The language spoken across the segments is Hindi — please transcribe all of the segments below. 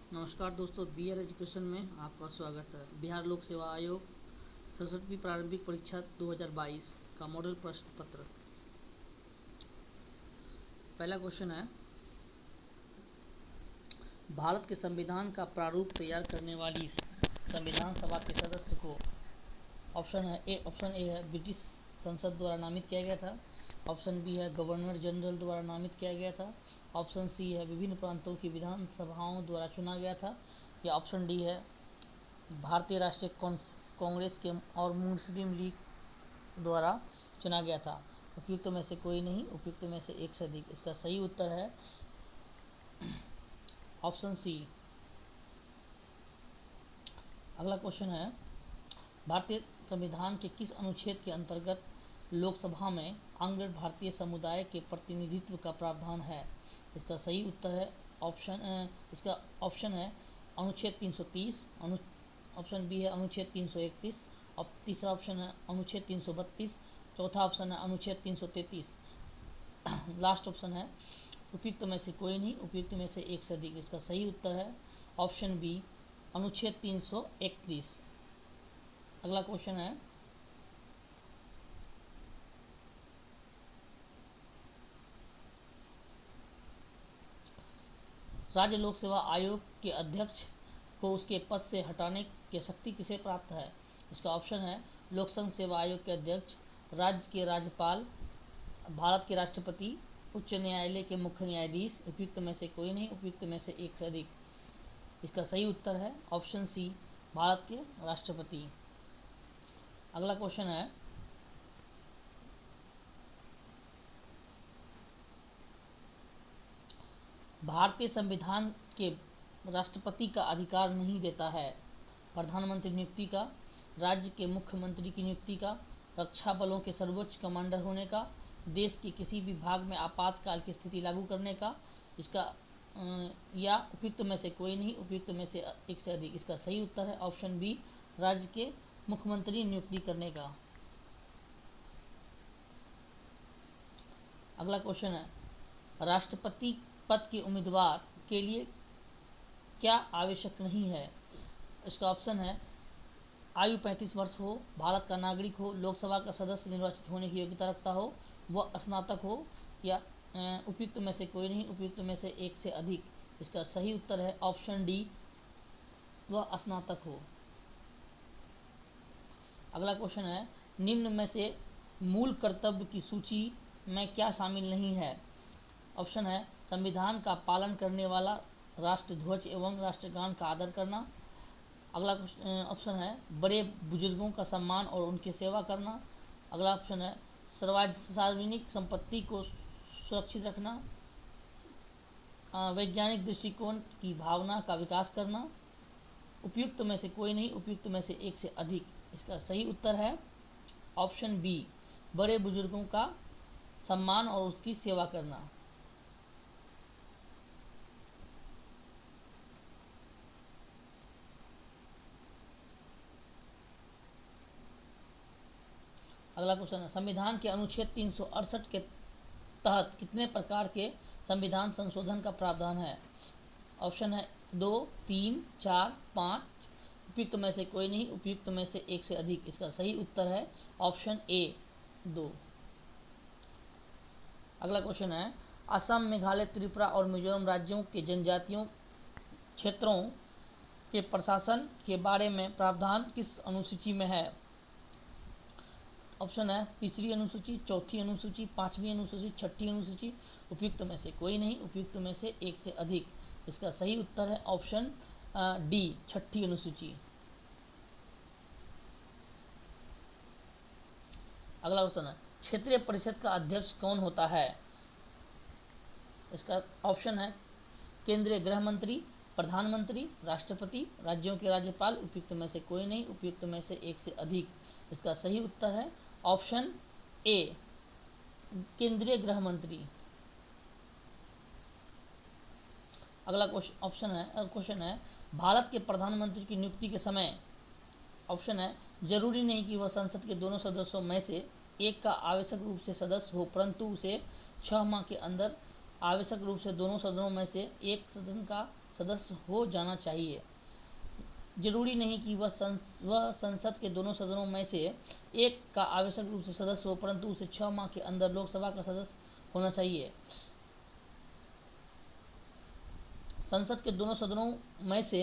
नमस्कार दोस्तों, बीआर एजुकेशन में आपका स्वागत है। बिहार लोक सेवा आयोग 67वीं प्रारंभिक परीक्षा 2022 का मॉडल प्रश्न पत्र। पहला क्वेश्चन है, भारत के संविधान का प्रारूप तैयार करने वाली संविधान सभा के सदस्य को ऑप्शन ए है ब्रिटिश संसद द्वारा नामित किया गया था। ऑप्शन बी है गवर्नर जनरल द्वारा नामित किया गया था। ऑप्शन सी है विभिन्न प्रांतों की विधानसभाओं द्वारा चुना गया था। या ऑप्शन डी है भारतीय राष्ट्रीय कांग्रेस के और मुस्लिम लीग द्वारा चुना गया था। उपयुक्त में से कोई नहीं, उपयुक्त में से एक से अधिक। इसका सही उत्तर है ऑप्शन सी। अगला क्वेश्चन है, भारतीय संविधान के किस अनुच्छेद के अंतर्गत लोकसभा में आंग्ल भारतीय समुदाय के प्रतिनिधित्व का प्रावधान है? इसका सही उत्तर है इसका ऑप्शन है अनुच्छेद 330, ऑप्शन बी है अनुच्छेद 331, और तीसरा ऑप्शन है अनुच्छेद 332, चौथा ऑप्शन है अनुच्छेद 333, लास्ट ऑप्शन है उपयुक्त में से कोई नहीं, उपयुक्त में से एक से अधिक। इसका सही उत्तर है ऑप्शन बी अनुच्छेद 331। अगला क्वेश्चन है, राज्य लोक सेवा आयोग के अध्यक्ष को उसके पद से हटाने की शक्ति किसे प्राप्त है? इसका ऑप्शन है लोक संघ सेवा आयोग के अध्यक्ष, राज्य के राज्यपाल, भारत के राष्ट्रपति, उच्च न्यायालय के मुख्य न्यायाधीश। उपयुक्त में से कोई नहीं, उपयुक्त में से एक से अधिक। इसका सही उत्तर है ऑप्शन सी भारत के राष्ट्रपति। अगला क्वेश्चन है, भारतीय संविधान के राष्ट्रपति का अधिकार नहीं देता है प्रधानमंत्री नियुक्ति का, राज्य के मुख्यमंत्री की नियुक्ति का, रक्षा बलों के सर्वोच्च कमांडर होने का, देश के किसी भी भाग में आपातकाल की स्थिति लागू करने का। इसका या उपयुक्त में से कोई नहीं, उपयुक्त में से एक से अधिक। इसका सही उत्तर है ऑप्शन बी राज्य के मुख्यमंत्री नियुक्ति करने का। अगला क्वेश्चन है, राष्ट्रपति पद के उम्मीदवार के लिए क्या आवश्यक नहीं है? इसका ऑप्शन है आयु 35 वर्ष हो, भारत का नागरिक हो, लोकसभा का सदस्य निर्वाचित होने की योग्यता रखता हो, वह स्नातक हो। या उपयुक्त में से कोई नहीं, उपयुक्त में से एक से अधिक। इसका सही उत्तर है ऑप्शन डी वह स्नातक हो। अगला क्वेश्चन है, निम्न में से मूल कर्तव्य की सूची में क्या शामिल नहीं है? ऑप्शन है संविधान का पालन करने वाला, राष्ट्रध्वज एवं राष्ट्रगान का आदर करना। अगला ऑप्शन है बड़े बुजुर्गों का सम्मान और उनकी सेवा करना। अगला ऑप्शन है सार्वजनिक संपत्ति को सुरक्षित रखना, वैज्ञानिक दृष्टिकोण की भावना का विकास करना। उपयुक्त में से कोई नहीं, उपयुक्त में से एक से अधिक। इसका सही उत्तर है ऑप्शन बी बड़े बुजुर्गों का सम्मान और उसकी सेवा करना। अगला क्वेश्चन है, संविधान के अनुच्छेद 368 के तहत कितने प्रकार के संविधान संशोधन का प्रावधान है? ऑप्शन है 2, 3, 4, 5। उपयुक्त में से कोई नहीं, उपयुक्त में से एक से अधिक। इसका सही उत्तर है ऑप्शन ए 2। अगला क्वेश्चन है, असम, मेघालय, त्रिपुरा और मिजोरम राज्यों के जनजातियों क्षेत्रों के प्रशासन के बारे में प्रावधान किस अनुसूची में है? ऑप्शन है तीसरी अनुसूची, चौथी अनुसूची, पांचवी अनुसूची, छठी अनुसूची। उपयुक्त में से कोई नहीं, उपयुक्त में से एक से अधिक। इसका सही उत्तर है ऑप्शन डी छठी अनुसूची। अगला क्वेश्चन है, क्षेत्रीय परिषद का अध्यक्ष कौन होता है? इसका ऑप्शन है केंद्रीय गृह मंत्री, प्रधानमंत्री, राष्ट्रपति, राज्यों के राज्यपाल। उपयुक्त में से कोई नहीं, उपयुक्त में से एक से अधिक। इसका सही उत्तर है ऑप्शन ए केंद्रीय गृह मंत्री। अगला क्वेश्चन है भारत के प्रधानमंत्री की नियुक्ति के समय ऑप्शन है जरूरी नहीं कि वह संसद के दोनों सदस्यों में से एक का आवश्यक रूप से सदस्य हो, परंतु उसे 6 माह के अंदर आवश्यक रूप से दोनों सदनों में से एक सदन का सदस्य हो जाना चाहिए। जरूरी नहीं कि वह संसद के दोनों सदनों में से एक का आवश्यक रूप से सदस्य हो, परंतु उसे 6 माह के अंदर लोकसभा का सदस्य होना चाहिए। संसद के दोनों सदनों में से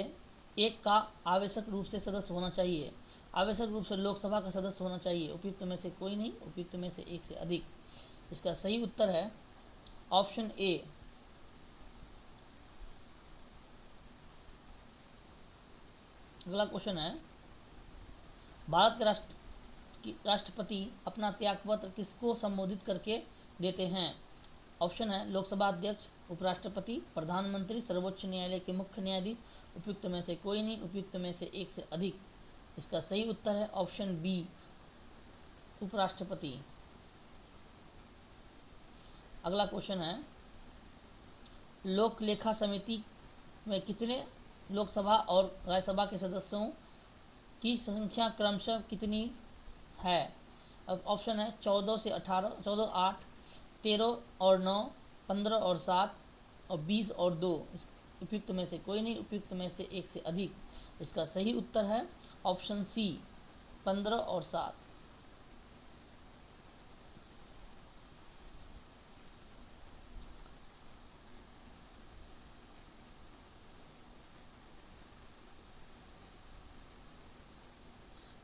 एक का आवश्यक रूप से सदस्य होना चाहिए। आवश्यक रूप से लोकसभा का सदस्य होना चाहिए। उपयुक्त में से कोई नहीं, उपयुक्त में से एक से अधिक। इसका सही उत्तर है ऑप्शन ए। अगला क्वेश्चन है, भारत के राष्ट्रपति अपना त्यागपत्र किसको संबोधित करके देते हैं? ऑप्शन है लोकसभा अध्यक्ष, उपराष्ट्रपति, प्रधानमंत्री, सर्वोच्च न्यायालय के मुख्य न्यायाधीश। उपयुक्त में से कोई नहीं, उपयुक्त में से एक से अधिक। इसका सही उत्तर है ऑप्शन बी, उपराष्ट्रपति। अगला क्वेश्चन है, लोक लेखा समिति में कितने लोकसभा और राज्यसभा के सदस्यों की संख्या क्रमशः कितनी है? अब ऑप्शन है 14 से 18, 14, 8, 13 और 9, 15 और 7 और 20 और 2। उपयुक्त में से कोई नहीं, उपयुक्त में से एक से अधिक। इसका सही उत्तर है ऑप्शन सी, 15 और 7।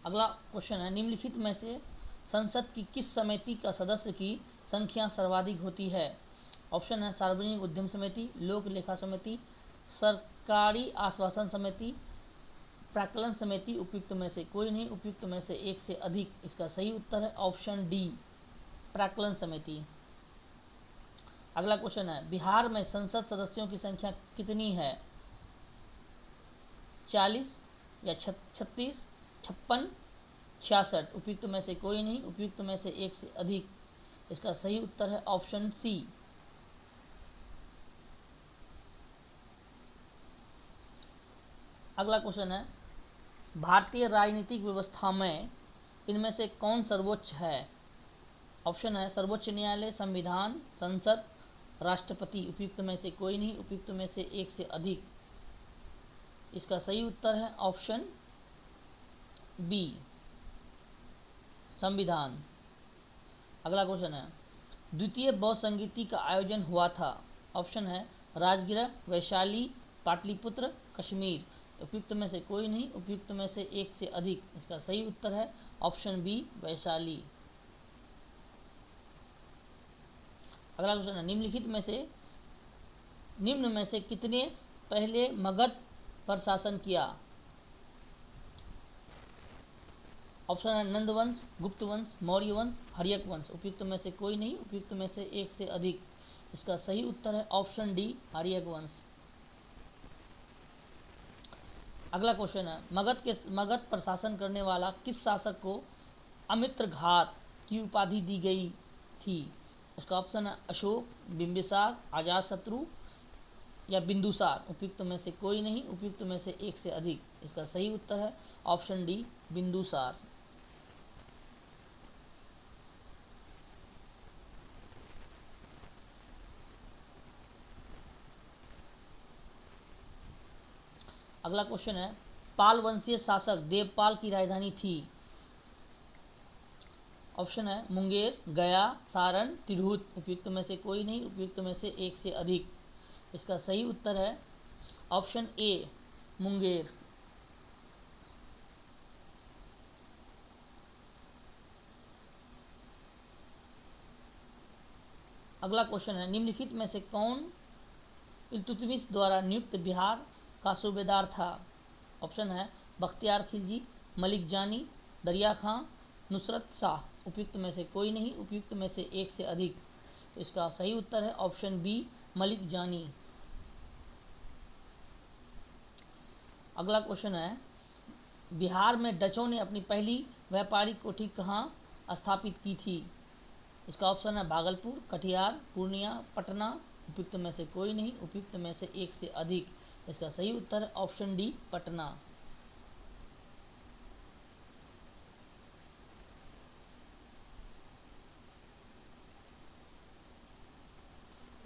अगला क्वेश्चन है, निम्नलिखित में से संसद की किस समिति का सदस्य की संख्या सर्वाधिक होती है? ऑप्शन है सार्वजनिक उद्यम समिति, लोक लेखा समिति, सरकारी आश्वासन समिति, प्राक्कलन समिति। उपयुक्त में से कोई नहीं, उपयुक्त में से एक से अधिक। इसका सही उत्तर है ऑप्शन डी, प्राक्कलन समिति। अगला क्वेश्चन है, बिहार में संसद सदस्यों की संख्या कितनी है? 40 या 36, 56, 66। उपयुक्त में से कोई नहीं, उपयुक्त में से एक से अधिक। इसका सही उत्तर है ऑप्शन सी। अगला क्वेश्चन है, भारतीय राजनीतिक व्यवस्था में इनमें से कौन सर्वोच्च है? ऑप्शन है सर्वोच्च न्यायालय, संविधान, संसद, राष्ट्रपति। उपयुक्त में से कोई नहीं, उपयुक्त में से एक से अधिक। इसका सही उत्तर है ऑप्शन बी, संविधान। अगला क्वेश्चन है, द्वितीय बौद्ध संगीति का आयोजन हुआ था। ऑप्शन है राजगृह, वैशाली, पाटलिपुत्र, कश्मीर। उपयुक्त में से कोई नहीं, उपयुक्त में से एक से अधिक। इसका सही उत्तर है ऑप्शन बी, वैशाली। अगला क्वेश्चन है, निम्न में से कितने पहले मगध पर शासन किया? ऑप्शन है नंद वंश, गुप्त वंश, मौर्य वंश, हर्यक वंश। उपयुक्त में से कोई नहीं, उपयुक्त में से एक से अधिक। इसका सही उत्तर है ऑप्शन डी, हर्यक वंश। अगला क्वेश्चन है, मगध पर शासन करने वाला किस शासक को अमित्रघात की उपाधि दी गई थी? इसका ऑप्शन है अशोक, बिंबिसार, अजातशत्रु या बिंदुसार। उपयुक्त में से कोई नहीं, उपयुक्त में से एक से अधिक। इसका सही उत्तर है ऑप्शन डी, बिंदुसार। अगला क्वेश्चन है, पाल वंशीय शासक देवपाल की राजधानी थी। ऑप्शन है मुंगेर, गया, सारण, तिरहुत। उपयुक्त में से कोई नहीं, उपयुक्त में से एक से अधिक। इसका सही उत्तर है ऑप्शन ए, मुंगेर। अगला क्वेश्चन है, निम्नलिखित में से कौन इल्तुतमिश द्वारा नियुक्त बिहार का सूबेदार था? ऑप्शन है बख्तियार खिलजी, मलिक जानी, दरिया खां, नुसरत शाह। उपयुक्त में से कोई नहीं, उपयुक्त में से एक से अधिक। तो इसका सही उत्तर है ऑप्शन बी, मलिक जानी। अगला क्वेश्चन है, बिहार में डचों ने अपनी पहली व्यापारिक कोठी कहाँ स्थापित की थी? इसका ऑप्शन है भागलपुर, कटिहार, पूर्णिया, पटना। उपयुक्त में से कोई नहीं, उपयुक्त में से एक से अधिक। इसका सही उत्तर है ऑप्शन डी, पटना।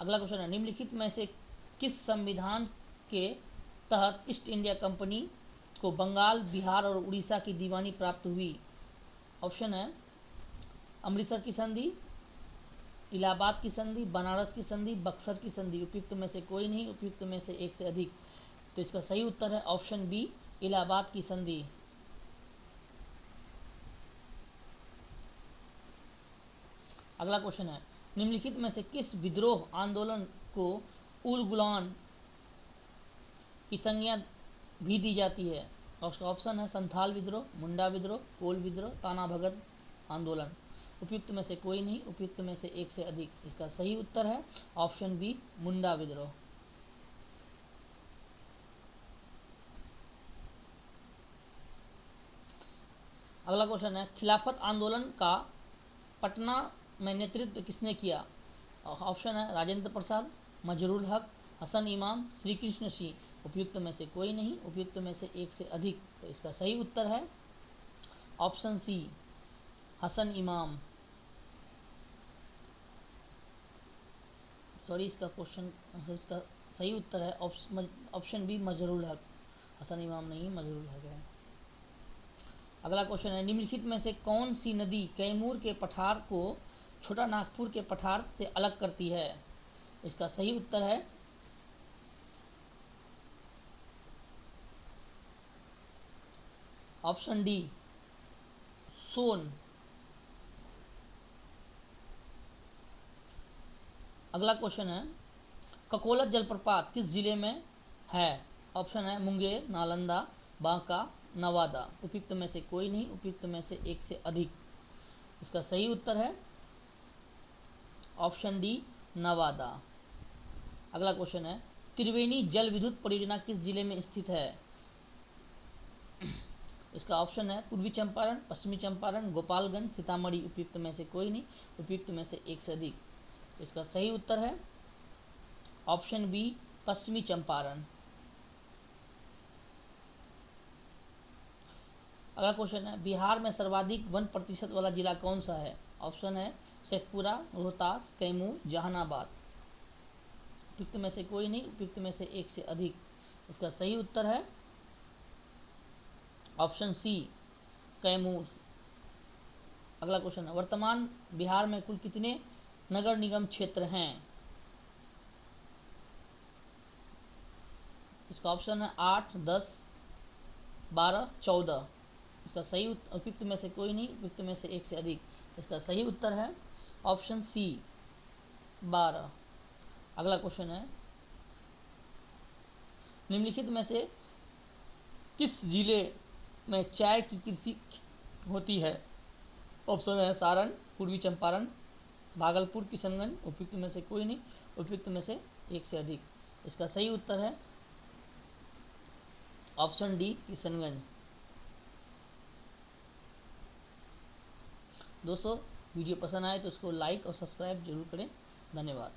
अगला क्वेश्चन है, निम्नलिखित में से किस संविधान के तहत ईस्ट इंडिया कंपनी को बंगाल, बिहार और उड़ीसा की दीवानी प्राप्त हुई? ऑप्शन है अमृतसर की संधि, इलाहाबाद की संधि, बनारस की संधि, बक्सर की संधि। उपयुक्त में से कोई नहीं, उपयुक्त में से एक से अधिक। तो इसका सही उत्तर है ऑप्शन बी, इलाहाबाद की संधि। अगला क्वेश्चन है, निम्नलिखित में से किस विद्रोह आंदोलन को उल गुलान की संज्ञा भी दी जाती है? उसका ऑप्शन है संथाल विद्रोह, मुंडा विद्रोह, कोल विद्रोह, ताना भगत आंदोलन। उपयुक्त में से कोई नहीं, उपयुक्त में से एक से अधिक। इसका सही उत्तर है ऑप्शन बी, मुंडा विद्रोह। अगला क्वेश्चन है, खिलाफत आंदोलन का पटना में नेतृत्व किसने किया? ऑप्शन है राजेंद्र प्रसाद, मजरूल हक, हसन इमाम, श्री कृष्ण सिंह। उपयुक्त में से कोई नहीं, उपयुक्त में से एक से अधिक। तो इसका सही उत्तर है ऑप्शन सी, हसन इमाम। सॉरी, इसका सही उत्तर है ऑप्शन बी, मजरूल हक। हसन इमाम नहीं, मजरूल हक है। अगला क्वेश्चन है, निम्नलिखित में से कौन सी नदी कैमूर के पठार को छोटा नागपुर के पठार से अलग करती है? इसका सही उत्तर है ऑप्शन डी, सोन। अगला क्वेश्चन है, ककोलत जलप्रपात किस जिले में है? ऑप्शन है मुंगेर, नालंदा, बांका, नवादा। उपयुक्त में से कोई नहीं, उपयुक्त में से एक से अधिक। इसका सही उत्तर है ऑप्शन डी, नवादा। अगला क्वेश्चन है, त्रिवेणी जल विद्युत परियोजना किस जिले में स्थित है? इसका ऑप्शन है पूर्वी चंपारण, पश्चिमी चंपारण, गोपालगंज, सीतामढ़ी। उपयुक्त में से कोई नहीं, उपयुक्त में से एक से अधिक। इसका सही उत्तर है ऑप्शन बी, पश्चिमी चंपारण। अगला क्वेश्चन है, बिहार में सर्वाधिक 1% वाला जिला कौन सा है? ऑप्शन है शेखपुरा, रोहतास, कैमूर, जहानाबाद। उपयुक्त में से कोई नहीं, उपयुक्त में से एक से अधिक। इसका सही उत्तर है ऑप्शन सी, कैमूर। अगला क्वेश्चन है, वर्तमान बिहार में कुल कितने नगर निगम क्षेत्र हैं? इसका ऑप्शन है 8, 10, 12, 14। इसका सही उपयुक्त में से कोई नहीं, उपयुक्त में से एक से अधिक। इसका सही उत्तर है ऑप्शन सी, 12। अगला क्वेश्चन है, निम्नलिखित में से किस जिले में चाय की कृषि होती है? ऑप्शन है सारण, पूर्वी चंपारण, भागलपुर, किशनगंज। उपयुक्त में से कोई नहीं, उपयुक्त में से एक से अधिक। इसका सही उत्तर है ऑप्शन डी, किशनगंज। दोस्तों, वीडियो पसंद आए तो उसको लाइक और सब्सक्राइब जरूर करें। धन्यवाद।